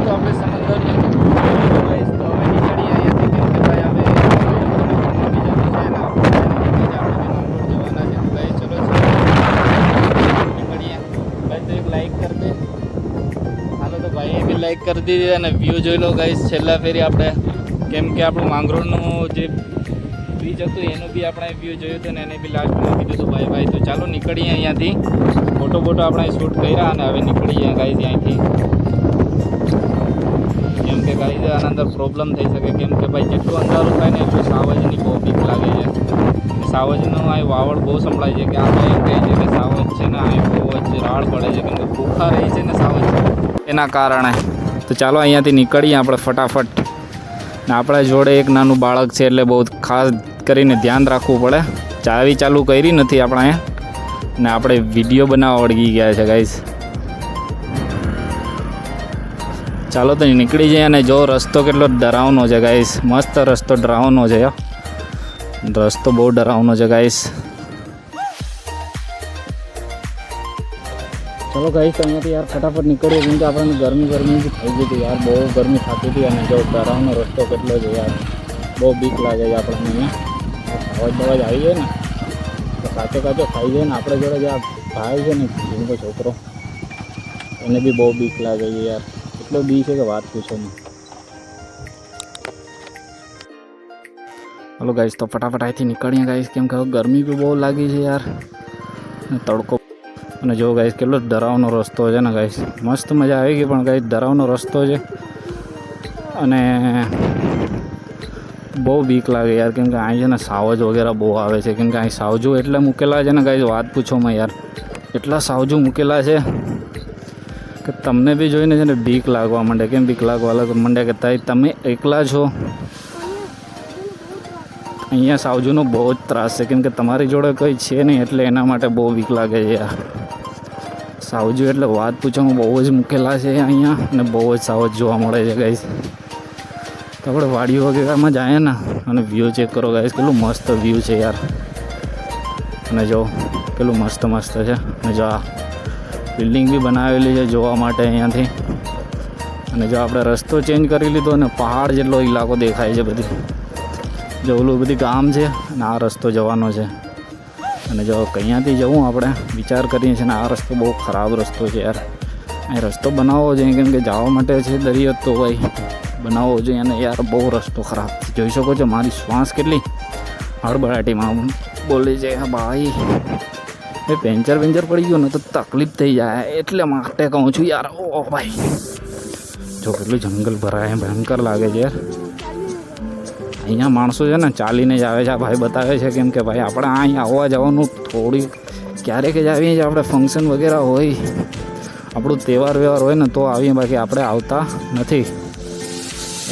તો આપણે સમંદર જે ગાઈસ તો હવે નીકળીએ અહીંયાથી કેમ કે ભાઈ હવે લાઈક કરી દીધી અને વ્યૂ જોઈ લો ગાઈસ છેલ્લા ફેરી આપણે કેમ કે આપણું માંગરોળનું જે બીચ હતું એનું બી આપણે વ્યૂ જોયું હતું ને એને બી લાસ્ટમાં કીધું હતું ભાઈ તો ચાલો નીકળીએ અહીંયાથી ફોટો આપણે શૂટ કર્યા અને હવે નીકળીએ ગાઈસ અહીંયાથી કેમ કે ગાઈસ આના અંદર પ્રોબ્લેમ થઈ શકે કેમ કે ભાઈ જેટલું અંધારું થાય ને એટલું સાવજની બહુ બીક લાગે છે સાવજનું આ વાવડ બહુ સંભળાય છે કે આ તો એમ કહે છે કે સાવજ છે ને આ બહુ જ રાડ પડે છે કેમ કે ભૂખા રહી છે ને સાવજ એના કારણે તો ચાલો અહીંયાથી નીકળીએ આપણે ફટાફટ ને આપણા જોડે એક નાનું બાળક છે એટલે બહુ ખાસ કરીને ધ્યાન રાખવું પડે ચાવી ચાલુ કરી નથી આપણે અહીંયા ને આપણે વિડીયો બનાવવા વળગી ગયા છે ગાઈસ ચાલો તો નીકળી જઈએ અને જો રસ્તો કેટલો ડરાવનો છે ગાઈસ મસ્ત રસ્તો ડરાવનો છે રસ્તો બહુ ડરાવનો છે ગાઈસ चलो गाइस तो अँ यार फटाफट निकलिए क्योंकि अपने गर्मी भी थी गई थी यार बहुत गर्मी थी थी जो डरावनो रस्तो के यार बहुत बीक लगे अपने अँ अवाज आई जाए तो काचो काचो खाई जाए अपने जोड़े जो भाई है जिनको छोकरो એને भी बहुत बीक लगे यार એટલો बीक है कि बात पूछो मैं चलो गाइस तो फटाफट आई थी निकलिए गाइस केम के गर्मी भी बहुत लगी है यार तड़को અને જો ગાઈસ કેટલો ડરાવનો રસ્તો છે ને ગાઈસ મસ્ત મજા આવી ગઈ પણ ગાઈસ ડરાવનો રસ્તો છે અને બહુ બીક લાગે યાર કેમ કે અહીં છે ને સાવજ વગેરે બહુ આવે છે કેમ કે અહીં સાવજુ એટલે મૂકેલા છે ને ગાઈસ વાત પૂછોમાં યાર એટલા સાવજુ મૂકેલા છે કે તમને બી જોઈને છે ને બીક લાગવા માંડે કેમ બીક લાગવા માંડે કે તમે એકલા છો અહીંયા સાવજુનો બહુ જ ત્રાસ છે કેમ કે તમારી જોડે કંઈ છે નહીં એટલે એના માટે બહુ બીક લાગે છે યાર સાવજુ એટલે વાત પૂછવામાં બહુ જ મૂકેલા છે અહીંયા અને બહુ જ સાવજ જોવા મળે છે ગાઈસ તો આપણે વાડીઓ વગેરેમાં જાય ને અને વ્યૂ ચેક કરો ગાઈસ કેટલું મસ્ત વ્યૂ છે યાર અને જો કેટલું મસ્ત છે અને જો આ બિલ્ડિંગ બી બનાવેલી છે જોવા માટે અહીંયાથી અને જો આપણે રસ્તો ચેન્જ કરી લીધો અને પહાડ જેટલો ઇલાકો દેખાય છે બધી જો ઓલું બધી ગામ છે અને આ રસ્તો જવાનો છે અને જો અહીંયાથી જવું આપણે વિચાર કરીએ છીએ ને આ રસ્તો બહુ ખરાબ રસ્તો છે યાર અહીં રસ્તો બનાવવો જોઈએ કેમ કે જવા માટે છે દરિયો તો ભાઈ બનાવવો જોઈએ અને યાર બહુ રસ્તો ખરાબ જોઈ શકો છો મારી શ્વાસ કેટલી હળબળાટીમાં બોલે છે ભાઈ એ પેન્ચર પડી ગયું ને તો તકલીફ થઈ જાય એટલે માટે કહું છું યાર ઓ ભાઈ જો કેટલું જંગલ ભરાય ભયંકર લાગે છે યાર અહીંયા માણસો છે ને ચાલીને જ આવે છે આ ભાઈ બતાવે છે કેમ કે ભાઈ આપણે અહીંયા આવવા જવાનું થોડી ક્યારેક જ આવીએ છીએ આપણે ફંક્શન વગેરે હોય આપણું તહેવાર હોય ને તો આવીએ બાકી આપણે આવતા નથી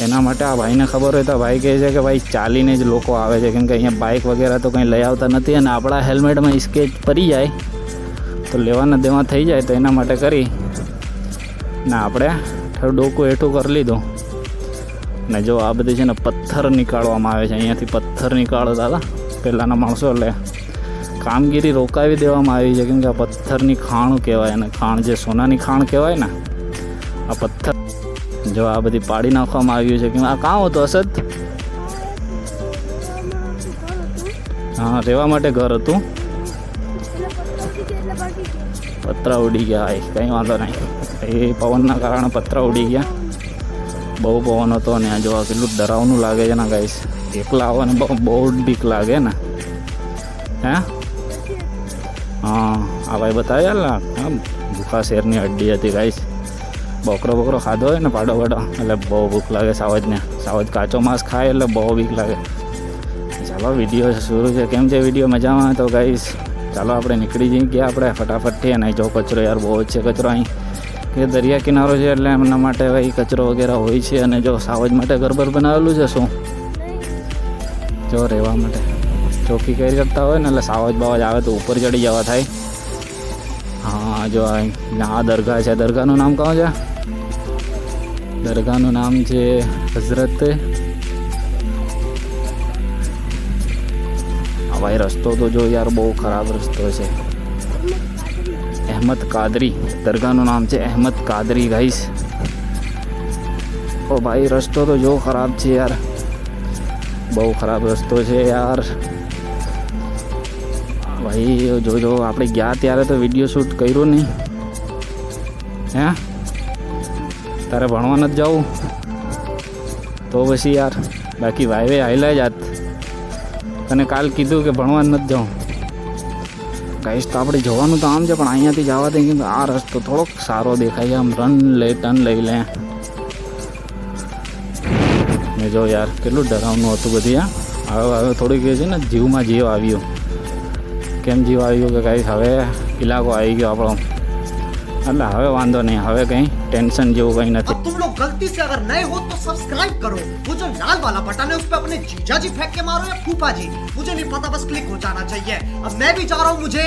એના માટે આ ભાઈને ખબર હોય તો ભાઈ કહે છે કે ભાઈ ચાલીને જ લોકો આવે છે કેમ કે અહીંયા બાઇક વગેરે તો કંઈ લઈ આવતા નથી અને આપણા હેલ્મેટમાં સ્કેચ પડી જાય તો લેવાના દેવા થઈ જાય તો એના માટે કરી ને આપણે થોડું ડોકું હેઠું કરી લીધું ને જો આ બધી છે ને પથ્થર નીકાળવામાં આવે છે અહીંયાથી પથ્થર નીકાળતા હતા પહેલાંના માણસો એટલે કામગીરી રોકાવી દેવામાં આવી છે કેમ કે આ પથ્થરની ખાણ કહેવાય અને ખાણ જે સોનાની ખાણ કહેવાય ને આ પથ્થર જો આ બધી પાડી નાખવામાં આવ્યું છે કે આ કાં હતું અસદ હા રહેવા માટે ઘર હતું પતરા ઉડી ગયા કંઈ વાંધો નહીં એ પવનના કારણે પતરા ઉડી ગયા બહુ પવન હતો અને આ જોવા કેટલું ડરાવનું લાગે છે ને ગાઈસ એકલા આવવાને બહુ બીક લાગે ને હે હા આ ભાઈ બતાવ્યા ને હા ભૂખા શેરની હડ્ડી હતી ગાઈસ બકરો ખાધો હોય ને પાડો એટલે બહુ ભૂખ લાગે સાવજને સાવજ કાચો માંસ ખાય એટલે બહુ બીક લાગે ચાલો વિડીયો શરૂ છે કેમ છે વિડીયો મજામાં તો ગાઈસ ચાલો આપણે નીકળી જઈએ ગયા આપણે ફટાફટથી અને જો કચરો યાર બહુ જ છે કચરો અહીં કે દરિયા કિનારો છે એટલે એમના માટે ભાઈ કચરો વગેરે હોય છે અને જો સાવજ માટે ઘર બનાવેલું છે શું જો રહેવા માટે ચોકી કરી કરતા હોય ને એટલે સાવજ બાવજ આવે તો ઉપર ચડી જવા થાય હા જો આ દરગાહ છે દરગાહનું નામ કહો છે દરગાહનું નામ છે હઝરત હા ભાઈ રસ્તો તો જો યાર બહુ ખરાબ રસ્તો છે અહેમદ કાદરી દરગાહનું નામ છે અહેમદ કાદરી ગાઈસ ઓ ભાઈ રસ્તો તો જો ખરાબ છે યાર, બહુ ખરાબ રસ્તો છે યાર ભાઈ. જો આપણે ગયા ત્યારે તો વિડીયો શૂટ કર્યો નહીં. હે તારે ભણવા નથી જવું તો પછી યાર, બાકી વાયવે આવેલા જાત. તને કાલ કીધું કે ભણવા નથી જાઉં. ગાઈસ તો આપણે જવાનું તો આમ છે, પણ અહીંયાથી જવા દે કેમ આ રસ્તો થોડોક સારો દેખાય, આમ ટર્ન લઈ લે. ને જો યાર કેટલું ડરાવનું હતું બધી. હવે થોડીક છે ને જીવમાં જીવ આવ્યો. કેમ જીવ આવ્યો કે ગાઈસ હવે ઇલાકો આવી ગયો આપણો, એટલે હવે વાંધો નહીં, હવે કંઈ ટેન્શન જેવું કંઈ નથી. तुम लोग गलती से अगर नए हो तो सब्सक्राइब करो, वो जो लाल वाला बटन है उस पे अपने जीजा जी फेंक के मारो या फूफा जी, मुझे नहीं पता, बस क्लिक हो जाना चाहिए. अब मैं भी जा रहा हूँ, मुझे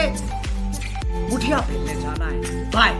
मुठिया फेंकने जाना है. बाय.